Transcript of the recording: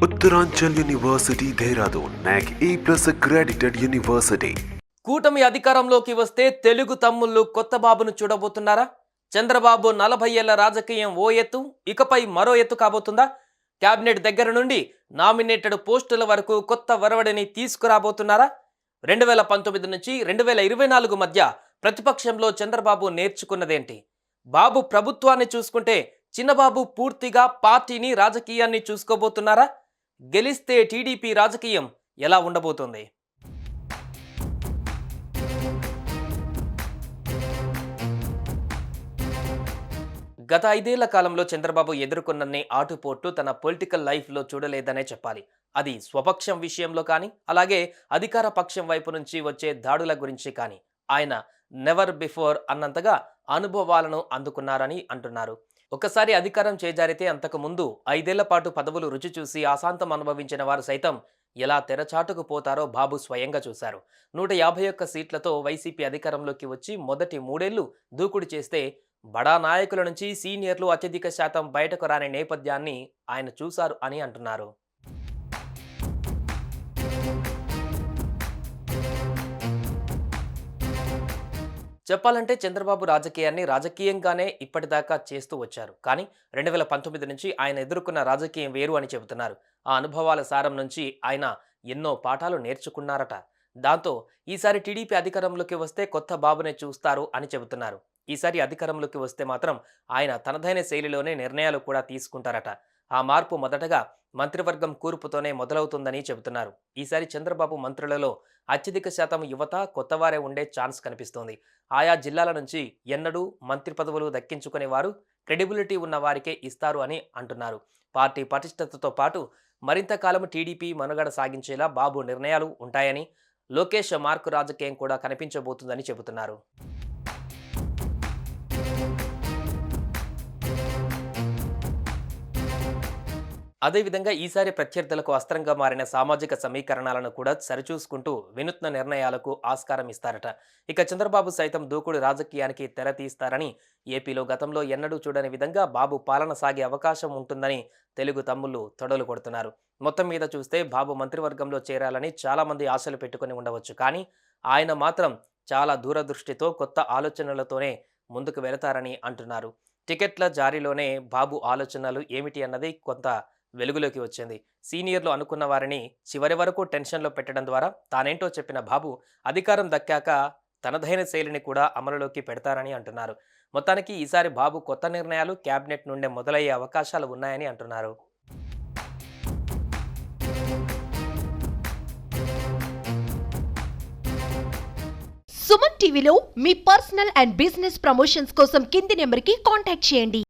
Uttaranchal University, Dehradun, NAC A+ accredited university. కూటమి అధికారంలోకి వస్తే తెలుగు తమ్ముళ్ళు కొత్త బాబును చూడబోతున్నారా? చంద్రబాబు 40 ఏళ్ల రాజకీయం ఓ ఎత్తు, ఇకపై మరో ఎత్తు కాబోతుందా? క్యాబినెట్ దగ్గర నుండి నామినేటెడ్ పోస్టుల వరకు కొత్త వరవడిని తీసుకురాబోతున్నారా? 2019 నుంచి 2024 మధ్య ప్రతిపక్షంలో చంద్రబాబు నేర్చుకున్నదేంటి? బాబు ప్రభుత్వాన్ని చూసుకుంటే చిన్నబాబు పూర్తిగా పార్టీని రాజకీయాన్ని చూసుకోబోతున్నారా? గెలిస్తే టీడీపీ రాజకీయం ఎలా ఉండబోతుంది? గత 5 ఏళ్ల కాలంలో చంద్రబాబు ఎదుర్కొన్నన్ని ఆటుపోట్లు తన పొలిటికల్ లైఫ్లో చూడలేదనే చెప్పాలి. అది స్వపక్షం విషయంలో కానీ, అలాగే అధికార పక్షం వైపు నుంచి వచ్చే దాడుల గురించి కానీ ఆయన నెవర్ బిఫోర్ అన్నంతగా అనుభవాలను అందుకున్నారని అంటున్నారు. ఒకసారి అధికారం చేజారితే అంతకు ముందు 5 ఏళ్ల పాటు పదవులు రుచి చూసి ఆశాంతం అనుభవించిన వారు సైతం ఎలా తెరచాటుకు పోతారో బాబు స్వయంగా చూశారు. 151 సీట్లతో వైసీపీ అధికారంలోకి వచ్చి మొదటి 3 ఏళ్లు దూకుడు చేస్తే బడా నాయకుల నుంచి సీనియర్లు అత్యధిక శాతం బయటకు రాని నేపథ్యాన్ని ఆయన చూశారు అని అంటున్నారు. చెప్పాలంటే చంద్రబాబు రాజకీయాన్ని రాజకీయంగానే ఇప్పటిదాకా చేస్తూ వచ్చారు. కానీ 2019 నుంచి ఆయన ఎదుర్కొన్న రాజకీయం వేరు అని చెబుతున్నారు. ఆ అనుభవాల సారం నుంచి ఆయన ఎన్నో పాఠాలు నేర్చుకున్నారట. దాంతో ఈసారి టీడీపీ అధికారంలోకి వస్తే కొత్త బాబునే చూస్తారు అని చెబుతున్నారు. ఈసారి అధికారంలోకి వస్తే మాత్రం ఆయన తనదైన శైలిలోనే నిర్ణయాలు కూడా తీసుకుంటారట. ఆ మార్పు మొదటగా మంత్రివర్గం కూర్పుతోనే మొదలవుతుందని చెబుతున్నారు. ఈసారి చంద్రబాబు మంత్రులలో అత్యధిక శాతం యువత, కొత్తవారే ఉండే ఛాన్స్ కనిపిస్తోంది. ఆయా జిల్లాల నుంచి ఎన్నడూ మంత్రి పదవులు దక్కించుకునే వారు, క్రెడిబిలిటీ ఉన్న వారికే ఇస్తారు అని అంటున్నారు. పార్టీ పటిష్టతతో పాటు మరింత కాలం టీడీపీ మనుగడ సాగించేలా బాబు నిర్ణయాలు ఉంటాయని, లోకేష్ మార్కు రాజకీయం కూడా కనిపించబోతుందని చెబుతున్నారు. అదేవిధంగా ఈసారి ప్రత్యర్థులకు అస్త్రంగా మారిన సామాజిక సమీకరణాలను కూడా సరిచూసుకుంటూ వినూత్న నిర్ణయాలకు ఆస్కారం ఇస్తారట. ఇక చంద్రబాబు సైతం దూకుడు రాజకీయానికి తెర తీస్తారని, ఏపీలో గతంలో ఎన్నడూ చూడని విధంగా బాబు పాలన సాగే అవకాశం ఉంటుందని తెలుగు తమ్ముళ్ళు తొడలు కొడుతున్నారు. మొత్తం మీద చూస్తే బాబు మంత్రివర్గంలో చేరాలని చాలామంది ఆశలు పెట్టుకుని ఉండవచ్చు. కానీ ఆయన మాత్రం చాలా దూరదృష్టితో కొత్త ఆలోచనలతోనే ముందుకు వెళతారని అంటున్నారు. టికెట్ల జారీలోనే బాబు ఆలోచనలు ఏమిటి అన్నది కొంత వెలుగులోకి వచ్చింది. సీనియర్లు అనుకున్న వారిని చివరి వరకు టెన్షన్లో పెట్టడం ద్వారా తానేంటో చెప్పిన బాబు అధికారం దక్కాక తనదైన శైలిని కూడా అమలులోకి పెడతారని అంటున్నారు. మొత్తానికి ఈసారి బాబు కొత్త నిర్ణయాలు క్యాబినెట్ నుండే మొదలయ్యే అవకాశాలు ఉన్నాయని అంటున్నారు. సుమన్ టీవీలో మీ పర్సనల్ అండ్ బిజినెస్ ప్రమోషన్స్ కోసం కింది నెంబర్కి కాంటాక్ట్ చేయండి.